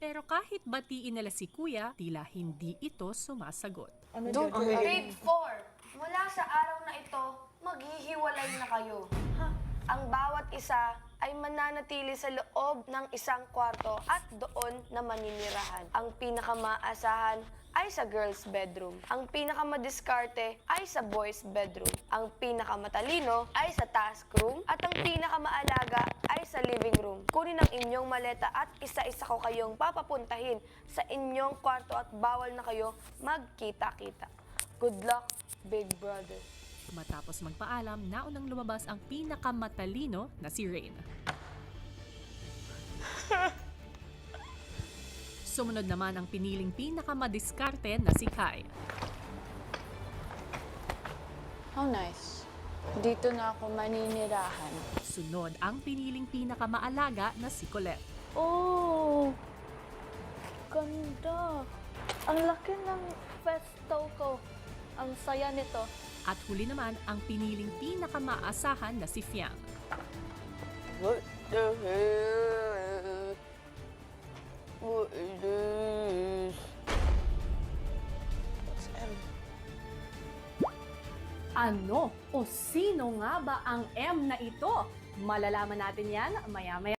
Pero kahit batiin nila si Kuya, tila hindi ito sumasagot. Grade 4. Mula sa araw na ito, maghihiwalay na kayo. Ang bawat isa ay mananatili sa loob ng isang kwarto at doon na maninirahan. Ang pinakamaasahan ay sa girls' bedroom. Ang pinakamadiskarte ay sa boys' bedroom. Ang pinakamatalino ay sa task room. At ang pinakamaalaga ay sa living room. Kunin ang inyong maleta at isa-isa ko kayong papapuntahin sa inyong kwarto at bawal na kayo magkita-kita. Good luck, Big Brother. Matapos magpaalam, naunang lumabas ang pinakamatalino na si Rain. Sumunod naman ang piniling pinakamadiskarte na si Kai. How nice. Dito na ako maninirahan. Sunod ang piniling pinakamaalaga na si Colette. Oh, ganda. Ang laki ng pesto ko. Ang saya nito. At huli naman ang piniling pinakamaasahan na si Fiang. What the hell? What is this? What's M? Ano o sino nga ba ang M na ito? Malalaman natin yan maya-maya.